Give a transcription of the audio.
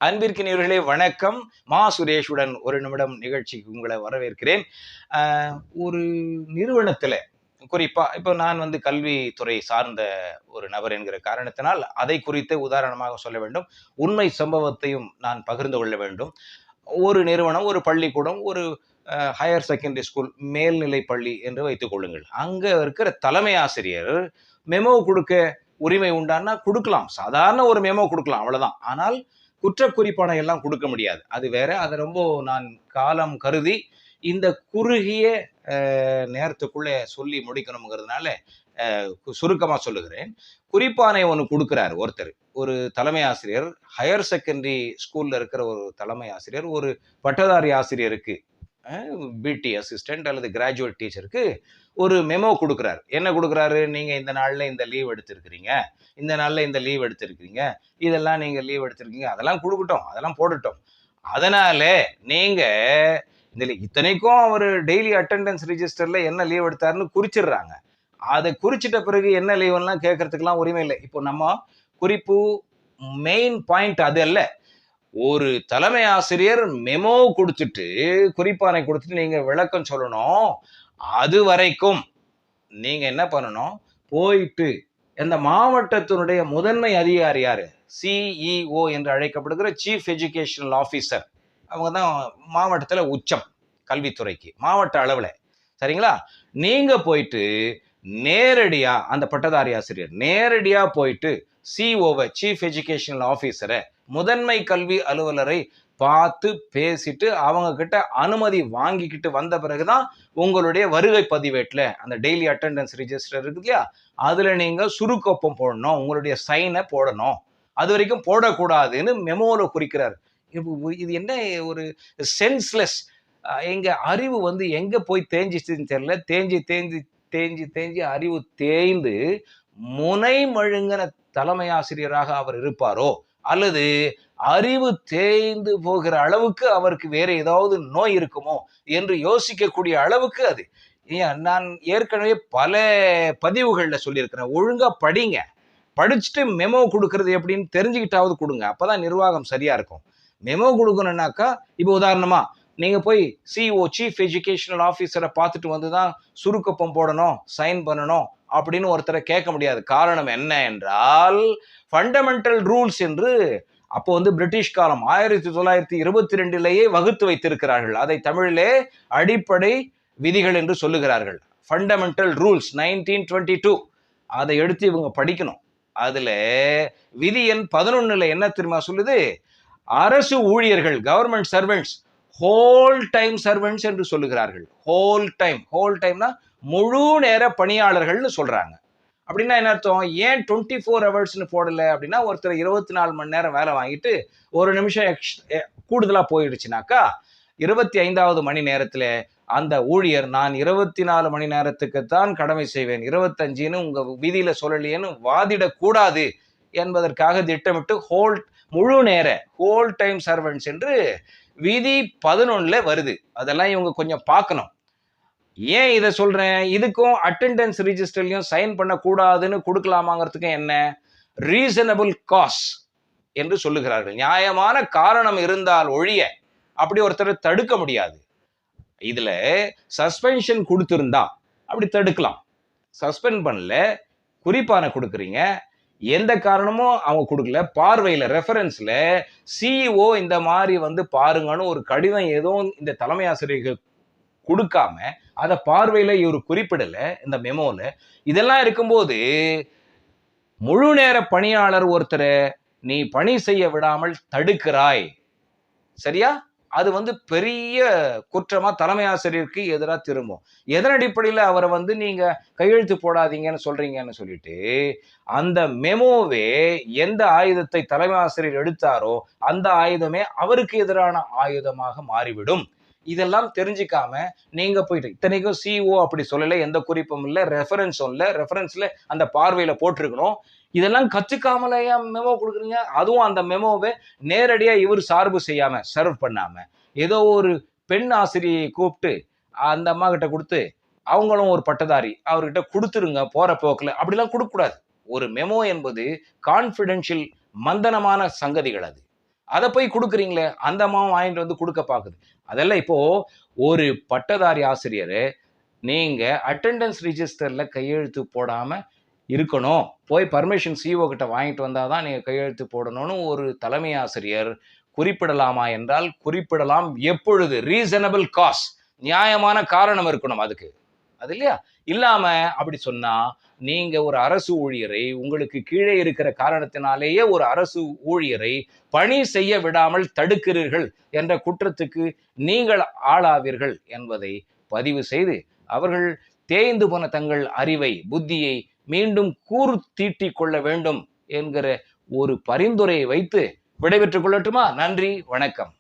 அன்பிற்கினியவர்களே வணக்கம். சுரேஷுடன் ஒரு நிமிடம் நிகழ்ச்சிக்கு உங்களை வரவேற்கிறேன். ஒரு நிறுவனத்துல குறிப்பா இப்போ நான் வந்து கல்வித்துறை சார்ந்த ஒரு நபர் என்கிற காரணத்தினால் அதை குறித்து உதாரணமாக சொல்ல வேண்டும். உண்மை சம்பவத்தையும் நான் பகிர்ந்து கொள்ள வேண்டும். ஒரு நிறுவனம், ஒரு பள்ளிக்கூடம், ஒரு ஹையர் செகண்டரி ஸ்கூல், மேல்நிலை பள்ளி என்று வைத்துக் கொள்ளுங்கள். அங்க இருக்கிற தலைமை ஆசிரியர் மெமோ கொடுக்க உரிமை உண்டான்னா கொடுக்கலாம். சாதாரண ஒரு மெமோ கொடுக்கலாம், அவ்வளவுதான். ஆனால் குற்றக்குறிப்பானை எல்லாம் கொடுக்க முடியாது. அது வேற. அதை ரொம்ப நான் காலம் கருதி இந்த குறுகிய நேரத்துக்குள்ள சொல்லி முடிக்கணுங்கிறதுனால சுருக்கமா சொல்லுகிறேன். குறிப்பானை ஒன்று கொடுக்கிறார் ஒருத்தர், ஒரு தலைமை ஆசிரியர், ஹையர் செகண்டரி ஸ்கூல்ல இருக்கிற ஒரு தலைமை ஆசிரியர் ஒரு பட்டதாரி ஆசிரியருக்கு, பிடி அசிஸ்டன்ட் அல்லது கிராஜுவேட் டீச்சருக்கு ஒரு மெமோ கொடுக்குறாரு. என்ன கொடுக்குறாரு? நீங்க இந்த நாள்ல இந்த லீவ் எடுத்திருக்கிறீங்க, இந்த நாள்ல இந்த லீவ் எடுத்திருக்கிறீங்க, இதெல்லாம் நீங்க லீவ் எடுத்திருக்கீங்க, அதெல்லாம் கொடுக்கட்டும், அதெல்லாம் போடட்டும். அதனால நீங்க இதுல இத்தனைக்கும் அவர் டெய்லி அட்டெண்டன்ஸ் ரிஜிஸ்டர்ல என்ன லீவ் எடுத்தாருன்னு குறிச்சிடுறாங்க. அதை குறிச்சிட்ட பிறகு என்ன லீவ்லாம் கேட்கறதுக்கெல்லாம் உரிமை இல்லை. இப்போ நம்ம குறிப்பு மெயின் பாயிண்ட் அது அல்ல. ஒரு தலைமை ஆசிரியர் மெமோ கொடுத்துட்டு, குறிப்பானை கொடுத்துட்டு நீங்க விளக்கம் சொல்லணும். அது வரைக்கும் நீங்க என்ன பண்ணணும்? போயிட்டு இந்த மாவட்டத்தினுடைய முதன்மை அதிகாரி யாரு? சிஇஓ என்று அழைக்கப்படுகிற சீஃப் எஜுகேஷனல் ஆஃபீஸர். அவங்க தான் மாவட்டத்துல உச்சம் கல்வித்துறைக்கு, மாவட்ட அளவுல. சரிங்களா? நீங்க போயிட்டு நேரடியா அந்த பட்டதாரி ஆசிரியர் நேரடியா போயிட்டு சிஓவை, சீஃப் எஜுகேஷனல் ஆஃபீஸரை, முதன்மை கல்வி அலுவலரை பார்த்து பேசிட்டு அவங்க கிட்ட அனுமதி வாங்கிக்கிட்டு வந்த பிறகுதான் உங்களுடைய வருகை பதிவேட்டில் அந்த டெய்லி அட்டெண்டன்ஸ் ரிஜிஸ்டர் இருக்கு இல்லையா, அதுல நீங்க சுருக்கொப்பம் போடணும், உங்களுடைய சைனை போடணும். அது வரைக்கும் போடக்கூடாதுன்னு மெமோல குறிக்கிறார். இது என்ன ஒரு சென்ஸ்லெஸ். எங்க அறிவு வந்து எங்க போய் தேஞ்சிச்சுன்னு தெரியல. தேஞ்சி தேஞ்சி தேஞ்சி தேஞ்சி அறிவு தேய்ந்து முனை மழுங்கன தலைமை ஆசிரியராக அவர் இருப்பாரோ, அல்லது அறிவு தேய்ந்து போகிற அளவுக்கு அவருக்கு வேற ஏதாவது நோய் இருக்குமோ என்று யோசிக்கக்கூடிய அளவுக்கு அது. நான் ஏற்கனவே பல பதிவுகள்ல சொல்லியிருக்கிறேன். ஒழுங்கா படிங்க. படிச்சுட்டு மெமோ கொடுக்கறது எப்படின்னு தெரிஞ்சுக்கிட்டாவது கொடுங்க. அப்பதான் நிர்வாகம் சரியா இருக்கும். மெமோ கொடுக்கணும்னாக்கா, இப்போ உதாரணமா நீங்க போய் சிஓ, சீஃப் எஜுகேஷனல் ஆஃபீஸரை பார்த்துட்டு வந்துதான் சுருக்கப்பம் போடணும், சைன் பண்ணணும் அப்படின்னு ஒருத்தரை கேட்க முடியாது. காரணம் என்ன என்றால், ஃபண்டமெண்டல் ரூல்ஸ் என்று அப்போ வந்து பிரிட்டிஷ் காலம் 1922 வகுத்து வைத்திருக்கிறார்கள். அதை தமிழிலே அடிப்படை விதிகள் என்று சொல்லுகிறார்கள். Fundamental rules 1922. அதை எடுத்து இவங்க படிக்கணும். அதுல விதி எண் 11 என்ன தெரியுமா சொல்லுது? அரசு ஊழியர்கள், government servants, whole time servants என்று சொல்லுகிறார்கள். ஹோல் டைம்னா முழு நேர பணியாளர்கள்னு சொல்றாங்க. அப்படின்னா என்ன அர்த்தம்? ஏன் 24 ஹவர்ஸ்னு போடல அப்படின்னா, ஒருத்தர் 24 மணி நேரம் வேலை வாங்கிட்டு ஒரு நிமிஷம் கூடுதலா போயிடுச்சுனாக்கா, 25வது மணி நேரத்துல அந்த ஊழியர் நான் 24 மணி நேரத்துக்குத்தான் கடமை செய்வேன், 25ன்னு உங்க விதியில சொல்லலையேன்னு வாதிடக்கூடாது என்பதற்காக திட்டமிட்டு முழு நேர ஹோல் டைம் சர்வெண்ட்ஸ் என்று விதி 11 வருது. அதெல்லாம் இவங்க கொஞ்சம் பார்க்கணும். ஏன் இதை சொல்றேன்? இதுக்கும் அட்டெண்டன்ஸ் ரிஜிஸ்டர்லயும் சைன் பண்ணக்கூடாதுன்னு கொடுக்கலாமாங்கிறதுக்கு என்ன ரீசனபிள் காஸ் என்று சொல்லுகிறார்கள். நியாயமான காரணம் இருந்தால் ஒழிய அப்படி ஒருத்தரை தடுக்க முடியாது. இதுல சஸ்பென்ஷன் கொடுத்திருந்தா அப்படி தடுக்கலாம். சஸ்பெண்ட் பண்ணல, குறிப்பான கொடுக்குறீங்க, எந்த காரணமும் அவங்க கொடுக்கல, பார்வையில ரெஃபரன்ஸ்ல சிஇஓ இந்த மாதிரி வந்து பாருங்கன்னு ஒரு கடிதம் ஏதோ இந்த தலைமை ஆசிரியர்கள் கொடுக்காம அதை பார்வையில இவர் குறிப்பிடல இந்த மெமோல. இதெல்லாம் இருக்கும்போது முழு நேர பணியாளர் ஒருத்தரை நீ பணி செய்ய விடாமல் தடுக்கிறாய், சரியா? அது வந்து பெரிய குற்றமா தலைமை ஆசிரியருக்கு எதிராக திரும்பும். எதன் அடிப்படையில் அவரை வந்து நீங்க கையெழுத்து போடாதீங்கன்னு சொல்றீங்கன்னு சொல்லிட்டு அந்த மெமோவே எந்த ஆயுதத்தை தலைமை ஆசிரியர் எடுத்தாரோ அந்த ஆயுதமே அவருக்கு எதிரான ஆயுதமாக மாறிவிடும். இதெல்லாம் தெரிஞ்சுக்காம நீங்க போயிட்டு, இத்தனைக்கும் சிஓ அப்படி சொல்லல, எந்த குறிப்பும் இல்லை, ரெஃபரன்ஸும் இல்லை, ரெஃபரன்ஸ்ல அந்த பார்வையில போட்டிருக்கணும். இதெல்லாம் கத்துக்காமலையா மெமோ கொடுக்குறீங்க? அதுவும் அந்த மெமோவை நேரடியா இவர் சார்பு செய்யாம, சர்வ் பண்ணாம, ஏதோ ஒரு பெண் ஆசிரியை கூப்பிட்டு அந்த அம்மா கிட்ட கொடுத்து, அவங்களும் ஒரு பட்டதாரி, அவர்கிட்ட கொடுத்துருங்க போற போக்குல, அப்படிலாம் கொடுக்க கூடாது. ஒரு மெமோ என்பது கான்பிடென்ஷியல், மந்தனமான சங்கதிகள். அது அதை போய் கொடுக்குறீங்களே, அந்த அம்மாவும் வாங்கிட்டு வந்து கொடுக்க பாக்குது. அதெல்லாம் இப்போ ஒரு பட்டதாரி ஆசிரியர் நீங்க அட்டெண்டன்ஸ் ரிஜிஸ்டர்ல கையெழுத்து போடாம இருக்கணும், போய் பர்மிஷன் சிஓ கிட்ட வாங்கிட்டு வந்தாதான் நீங்க கையெழுத்து போடணும்னு ஒரு தலைமை ஆசிரியர் குறிப்பிடலாமா என்றால் குறிப்பிடலாம். எப்பொழுது? ரீசனபிள் காஸ், நியாயமான காரணம் இருக்கணும் அதுக்கு. அது இல்லையா? இல்லாம அப்படி சொன்னா நீங்க ஒரு அரசு ஊழியரை, உங்களுக்கு கீழே இருக்கிற காரணத்தினாலேயே ஒரு அரசு ஊழியரை பணி செய்ய விடாமல் தடுக்கிறீர்கள் என்ற குற்றத்துக்கு நீங்கள் ஆளாவீர்கள் என்பதை பதிவு செய்து, அவர்கள் தேய்ந்து போன தங்கள் அறிவை, புத்தியை மீண்டும் தீட்டிக் கொள்ள வேண்டும் என்கிற ஒரு பரிந்துரையை வைத்து விடைபெற்றுக் கொள்ளட்டுமா? நன்றி, வணக்கம்.